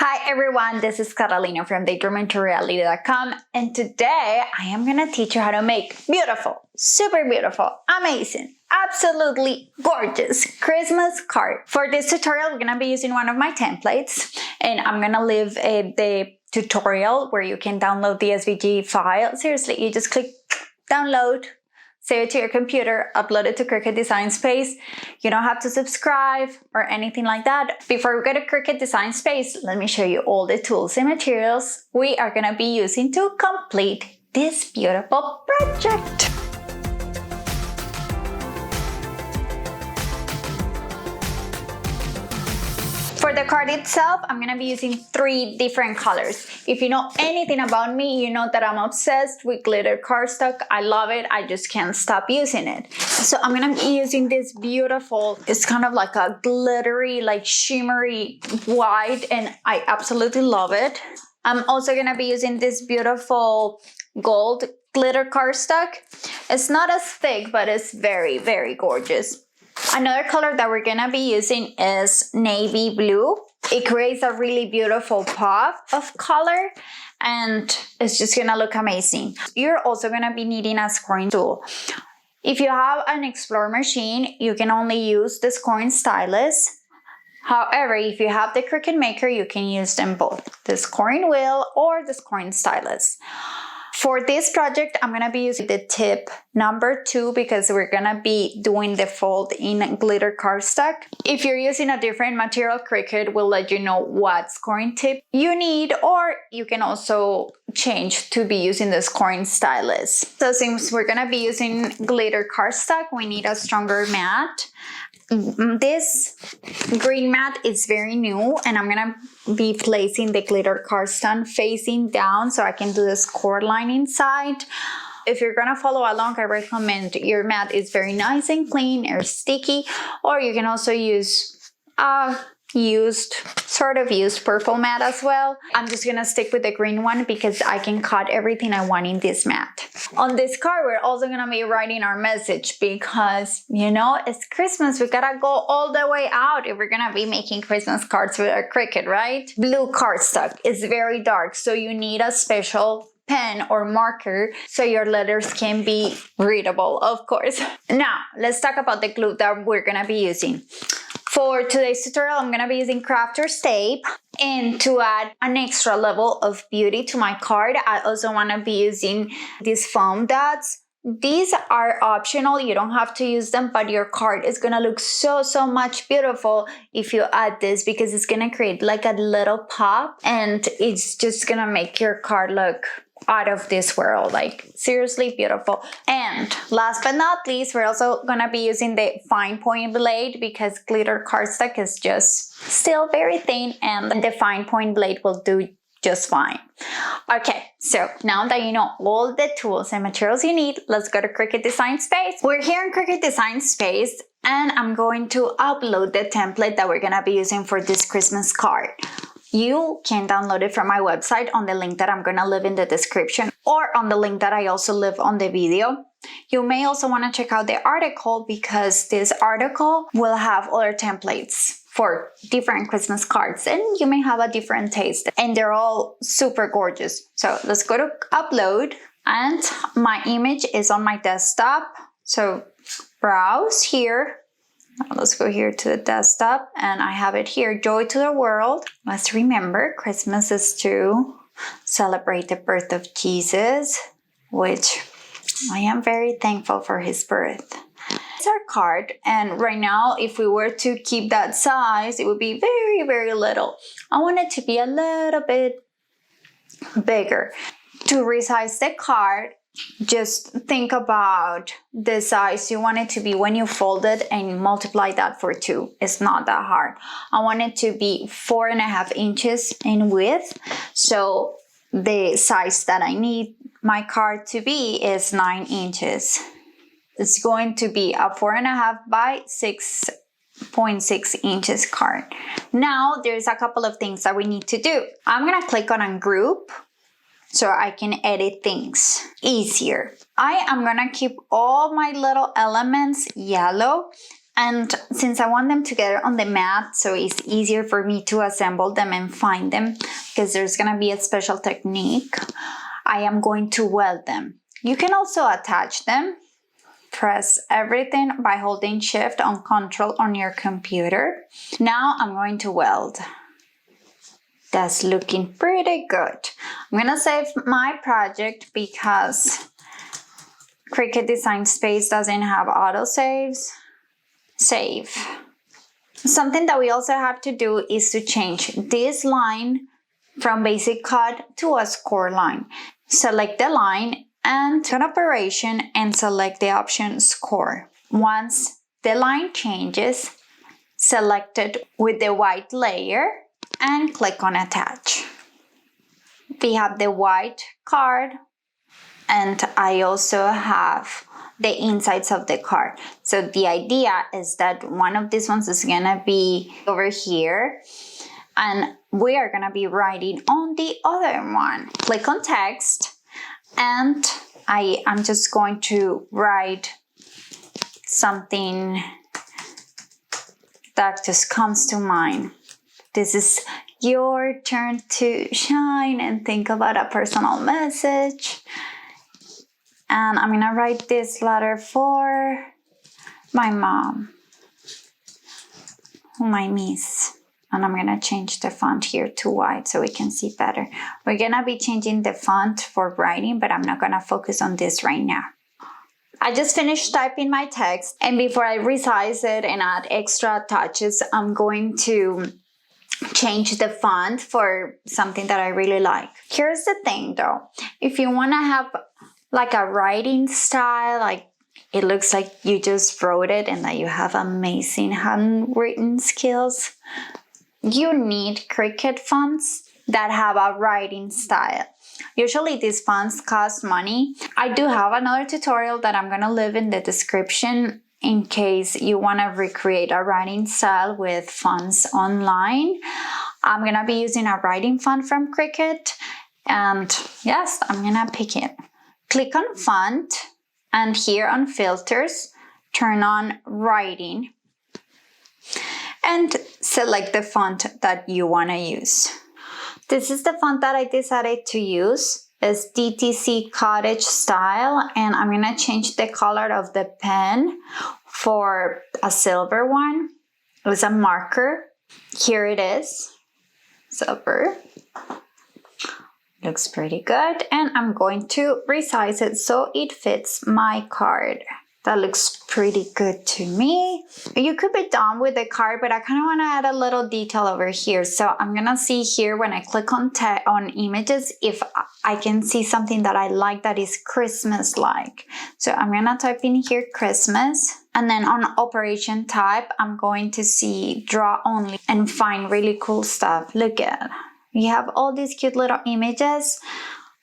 Hi everyone, this is Carolina from daydreamingtoreality.com, and today I am going to teach you how to make beautiful, super beautiful, amazing, absolutely gorgeous Christmas card. For this tutorial, we're going to be using one of my templates, and I'm going to leave the tutorial where you can download the SVG file. Seriously, you just click download, save it to your computer, upload it to Cricut Design Space. You don't have to subscribe or anything like that. Before we go to Cricut Design Space, let me show you all the tools and materials we are going to be using to complete this beautiful project. For the card itself, I'm going to be using 3 different colors. If you know anything about me, you know that I'm obsessed with glitter cardstock. I love it. I just can't stop using it. So I'm going to be using this beautiful, it's kind of like a glittery, like shimmery white, and I absolutely love it. I'm also going to be using this beautiful gold glitter cardstock. It's not as thick, but it's very, very gorgeous. Another color that we're gonna be using is navy blue. It creates a really beautiful pop of color and it's just gonna look amazing. You're also gonna be needing a scoring tool. If you have an Explore machine, you can only use the scoring stylus. However, if you have the Cricut Maker, you can use them both, the scoring wheel or the scoring stylus. For this project, I'm going to be using the tip number 2 because we're going to be doing the fold in glitter cardstock. If you're using a different material, Cricut will let you know what scoring tip you need, or you can also change to be using the scoring stylus. So since we're going to be using glitter cardstock, we need a stronger mat. This green mat is very new, and I'm gonna be placing the glitter cardstock facing down so I can do the score line inside. If you're gonna follow along, I recommend your mat is very nice and clean or sticky, or you can also use used purple mat as well. I'm just gonna stick with the green one because I can cut everything I want in this mat. On this card, we're also gonna be writing our message because, you know, it's Christmas. We gotta go all the way out if we're gonna be making Christmas cards with our Cricut, right? Blue cardstock is very dark, so you need a special pen or marker so your letters can be readable, of course. Now, let's talk about the glue that we're gonna be using. For today's tutorial, I'm going to be using crafter's tape, and to add an extra level of beauty to my card, I also want to be using these foam dots. These are optional, you don't have to use them, but your card is going to look so much beautiful if you add this because it's going to create like a little pop, and it's just going to make your card look out of this world, like seriously beautiful. And last but not least, we're also gonna be using the fine point blade because glitter cardstock is just still very thin, and the fine point blade will do just fine. Okay, so now that you know all the tools and materials you need, let's go to Cricut Design Space. We're here in Cricut Design Space, and I'm going to upload the template that we're gonna be using for this Christmas card. You can download it from my website on the link that I'm going to leave in the description, or on the link that I also leave on the video. You may also want to check out the article because this article will have other templates for different Christmas cards, and you may have a different taste, and they're all super gorgeous. So let's go to upload, and my image is on my desktop. So browse here. Now let's go here to the desktop, and I have it here, Joy to the World. Let's remember, Christmas is to celebrate the birth of Jesus, which I am very thankful for his birth. It's our card, and right now, if we were to keep that size, it would be very little. I want it to be a little bit bigger. To resize the card, just think about the size you want it to be when you fold it and multiply that for 2. It's not that hard. I want it to be 4.5 inches in width. So the size that I need my card to be is 9 inches. It's going to be a 4.5 by 6.6 inches card. Now there's a couple of things that we need to do. I'm gonna click on ungroup so I can edit things easier. I am gonna keep all my little elements yellow, And since I want them together on the mat, so it's easier for me to assemble them and find them, because there's gonna be a special technique, I am going to weld them. You can also attach them. Press everything by holding Shift on Control on your computer. Now I'm going to weld. That's looking pretty good. I'm gonna save my project because Cricut Design Space doesn't have autosaves. Save. Something that we also have to do is to change this line from basic cut to a score line. Select the line and turn operation and select the option score. Once the line changes, select it with the white layer and click on attach. We have the white card, and I also have the insides of the card. So the idea is that one of these ones is gonna be over here, and we are gonna be writing on the other one. Click on text, and I'm just going to write something that just comes to mind. This is your turn to shine, and think about a personal message. And I'm gonna write this letter for my mom, whom I miss. And I'm gonna change the font here to white so we can see better. We're gonna be changing the font for writing, but I'm not gonna focus on this right now. I just finished typing my text, and before I resize it and add extra touches, I'm going to change the font for something that I really like. Here's the thing though, if you wanna have like a writing style, like it looks like you just wrote it and that you have amazing handwritten skills, you need Cricut fonts that have a writing style. Usually these fonts cost money. I do have another tutorial that I'm gonna leave in the description in case you wanna recreate a writing style with fonts online. I'm gonna be using a writing font from Cricut, and yes, I'm gonna pick it. Click on font, and here on filters, turn on writing and select the font that you want to use. This is the font that I decided to use. It's DTC Cottage Style, and I'm gonna change the color of the pen for a silver one. It was a marker. Here it is, silver. Looks pretty good, and I'm going to resize it so it fits my card. That looks pretty good to me. You could be done with the card, but I kind of want to add a little detail over here. So I'm gonna see here when I click on images if I can see something that I like that is Christmas-like. So I'm gonna type in here Christmas, and then on operation type, I'm going to see draw only and find really cool stuff. Look at it. You have all these cute little images.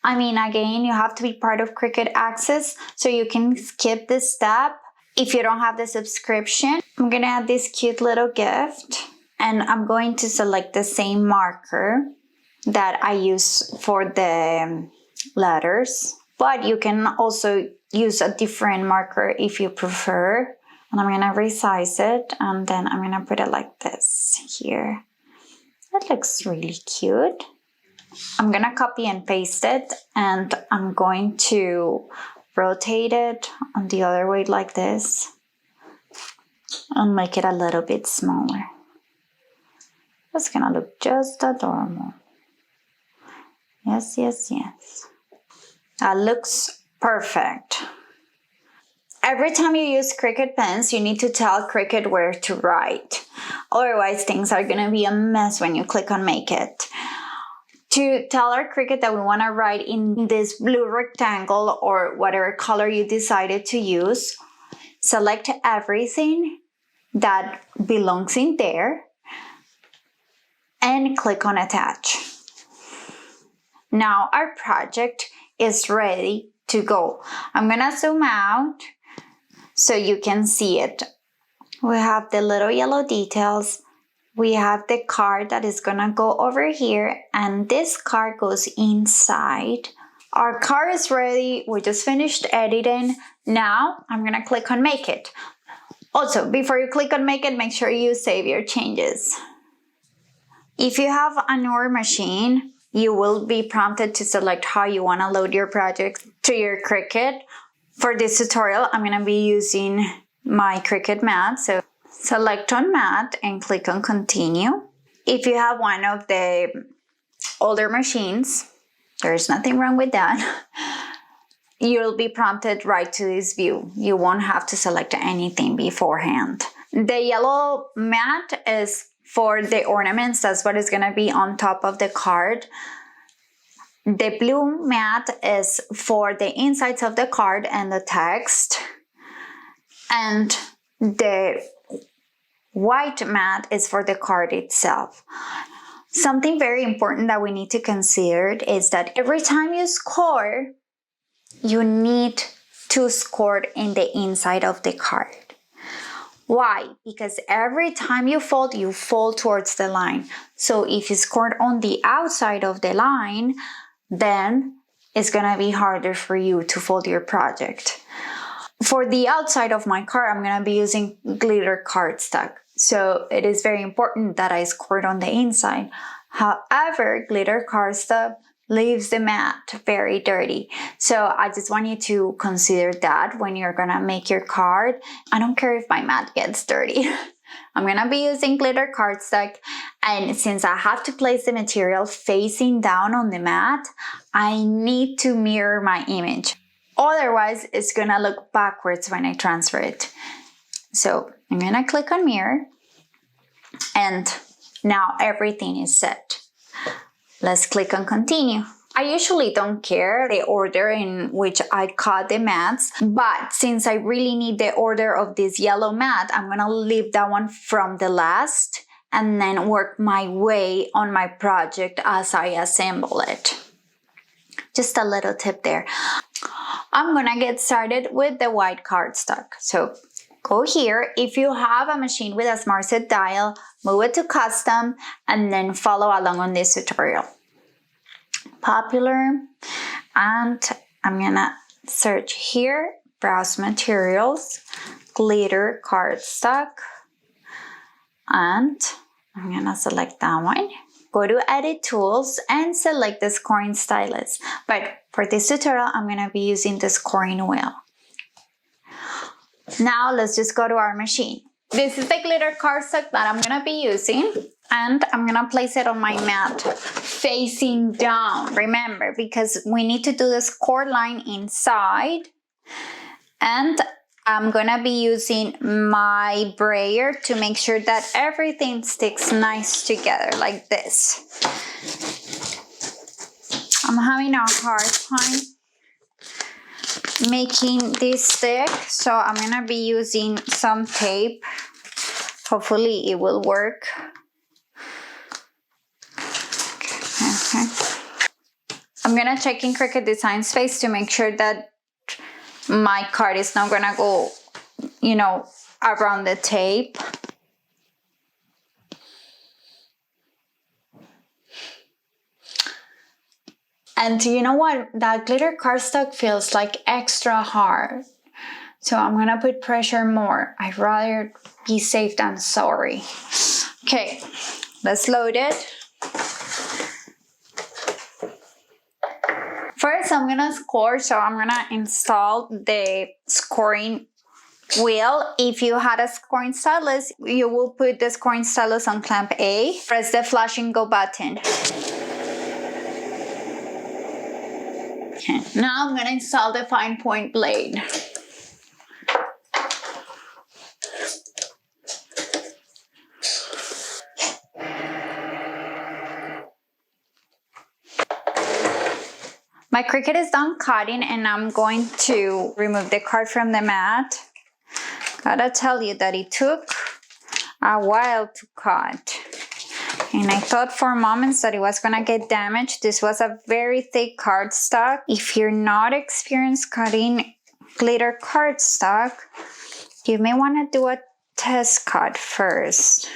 I mean, again, you have to be part of Cricut Access, so you can skip this step if you don't have the subscription. I'm gonna add this cute little gift, and I'm going to select the same marker that I use for the letters, but you can also use a different marker if you prefer. And I'm gonna resize it, and then I'm gonna put it like this here. That looks really cute. I'm gonna copy and paste it, and I'm going to rotate it on the other way like this and make it a little bit smaller. That's gonna look just adorable. Yes, yes, yes. That looks perfect. Every time you use Cricut pens, you need to tell Cricut where to write. Otherwise, things are gonna be a mess when you click on Make It. To tell our Cricut that we wanna write in this blue rectangle or whatever color you decided to use, select everything that belongs in there and click on Attach. Now our project is ready to go. I'm gonna zoom out so you can see it. We have the little yellow details. We have the card that is gonna go over here, and this card goes inside. Our card is ready. We just finished editing. Now I'm gonna click on Make It. Also, before you click on make it, make sure you save your changes. If you have a newer machine, you will be prompted to select how you want to load your project to your Cricut. For this tutorial, I'm going to be using my Cricut Mat. So select on Mat and click on continue. If you have one of the older machines, there's nothing wrong with that. You'll be prompted right to this view. You won't have to select anything beforehand. The yellow mat is for the ornaments. That's what is going to be on top of the card. The blue mat is for the insides of the card and the text. And the white mat is for the card itself. Something very important that we need to consider is that every time you score, you need to score in the inside of the card. Why? Because every time you fold towards the line. So if you scored on the outside of the line, then it's gonna be harder for you to fold your project. For the outside of my card, I'm gonna be using glitter cardstock. So it is very important that I scored on the inside. However, glitter cardstock leaves the mat very dirty. So I just want you to consider that when you're gonna make your card. I don't care if my mat gets dirty. I'm gonna be using glitter cardstock, and since I have to place the material facing down on the mat, I need to mirror my image. Otherwise, it's gonna look backwards when I transfer it. So I'm gonna click on mirror, and now everything is set. Let's click on continue. I usually don't care the order in which I cut the mats, but since I really need the order of this yellow mat, I'm gonna leave that one from the last and then work my way on my project as I assemble it. Just a little tip there. I'm gonna get started with the white cardstock. So go here. If you have a machine with a Smart Set dial, move it to custom and then follow along on this tutorial. Popular, and I'm gonna search here, browse materials, glitter cardstock, and I'm gonna select that one. Go to edit tools and select the scoring stylus. But for this tutorial, I'm gonna be using the scoring wheel. Now let's just go to our machine. This is the glitter cardstock that I'm gonna be using, and I'm gonna place it on my mat facing down. Remember, because we need to do the score line inside, and I'm gonna be using my brayer to make sure that everything sticks nice together like this. I'm having a hard time making this stick, so I'm gonna be using some tape. Hopefully it will work. Okay. I'm gonna check in Cricut Design Space to make sure that my card is not gonna go, around the tape. And you know what? That glitter cardstock feels like extra hard. So I'm gonna put pressure more. I'd rather be safe than sorry. Okay, let's load it. First, I'm gonna score, so I'm gonna install the scoring wheel. If you had a scoring stylus, you will put the scoring stylus on clamp A. Press the flashing go button. Okay, now I'm gonna install the fine point blade. My Cricut is done cutting, and I'm going to remove the card from the mat. Gotta tell you that it took a while to cut. And I thought for moments that it was gonna get damaged. This was a very thick cardstock. If you're not experienced cutting glitter cardstock, you may wanna do a test cut first.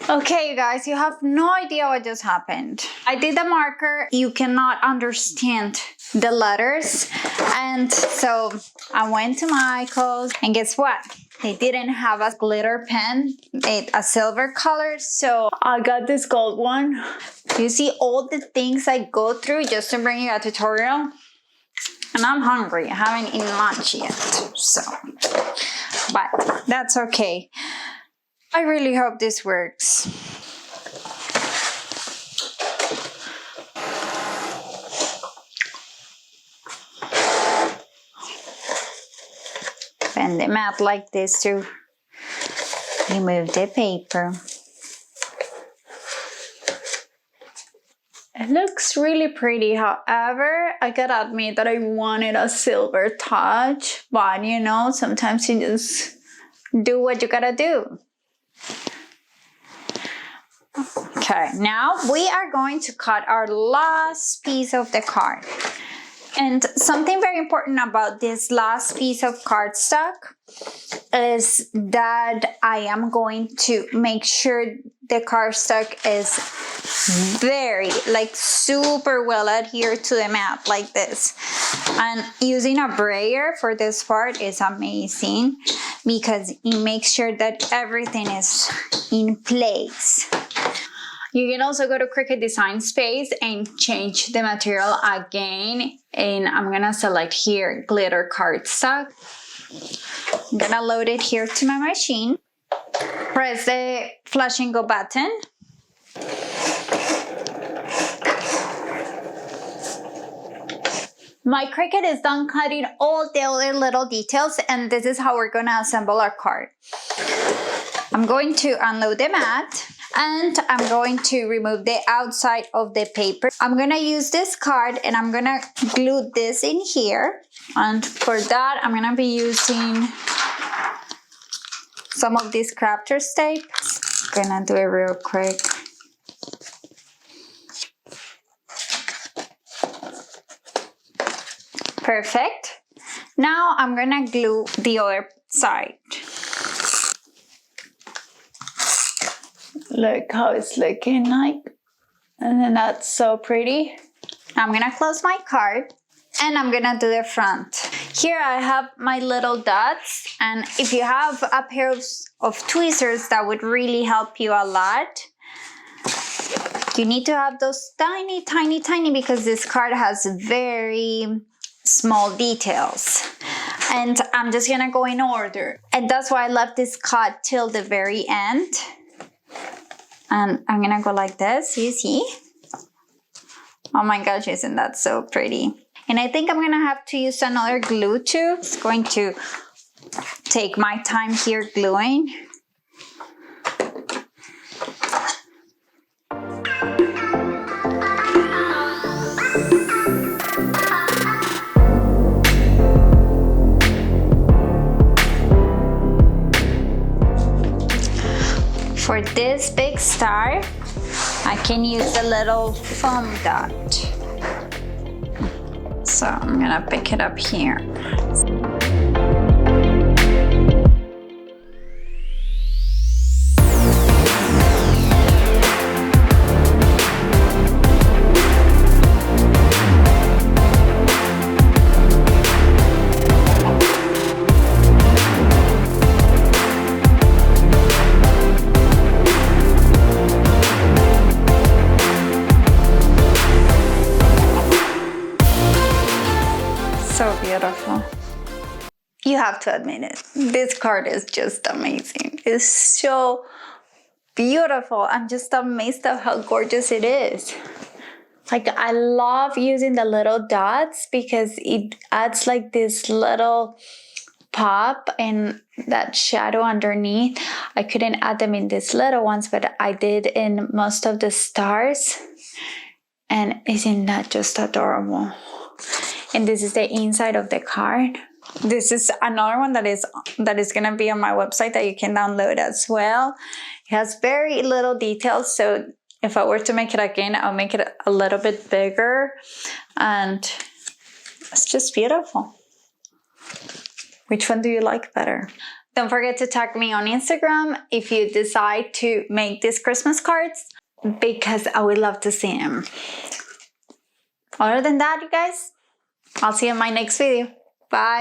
Okay, you guys, you have no idea what just happened. I did the marker. You cannot understand the letters. And so I went to Michael's, and guess what? They didn't have a glitter pen, a silver color, so I got this gold one. You see all the things I go through just to bring you a tutorial? And I'm hungry, I haven't eaten lunch yet, so, but that's okay. I really hope this works. Bend the mat like this to remove the paper. It looks really pretty. However, I gotta admit that I wanted a silver touch, but you know, sometimes you just do what you gotta do. Okay, now we are going to cut our last piece of the card. And something very important about this last piece of cardstock is that I am going to make sure the cardstock is very, like, super well adhered to the mat like this. And using a brayer for this part is amazing because it makes sure that everything is in place. You can also go to Cricut Design Space and change the material again. And I'm gonna select here glitter cardstock. I'm gonna load it here to my machine. Press the flash and go button. My Cricut is done cutting all the other little details, and this is how we're gonna assemble our card. I'm going to unload the mat. And I'm going to remove the outside of the paper. I'm gonna use this card and I'm gonna glue this in here. And for that, I'm gonna be using some of this crafter's tape. I'm gonna do it real quick. Perfect. Now I'm gonna glue the other side. Look how it's looking like, and then that's so pretty. I'm gonna close my card and I'm gonna do the front. Here I have my little dots, and if you have a pair of tweezers, that would really help you a lot. You need to have those tiny, tiny, tiny, because this card has very small details. And I'm just gonna go in order. And that's why I left this cut till the very end. And I'm gonna go like this, you see? Oh my gosh, isn't that so pretty? And I think I'm gonna have to use another glue too. It's going to take my time here gluing. For this big star, I can use a little foam dot. So I'm gonna pick it up here. So beautiful. You have to admit it. This card is just amazing. It's so beautiful. I'm just amazed at how gorgeous it is. Like, I love using the little dots because it adds like this little pop and that shadow underneath. I couldn't add them in these little ones, but I did in most of the stars. And isn't that just adorable? And this is the inside of the card. This is another one that is gonna be on my website that you can download as well. It has very little details, so if I were to make it again, I'll make it a little bit bigger, and it's just beautiful. Which one do you like better? Don't forget to tag me on Instagram if you decide to make these Christmas cards, because I would love to see them. Other than that, you guys, I'll see you in my next video. Bye.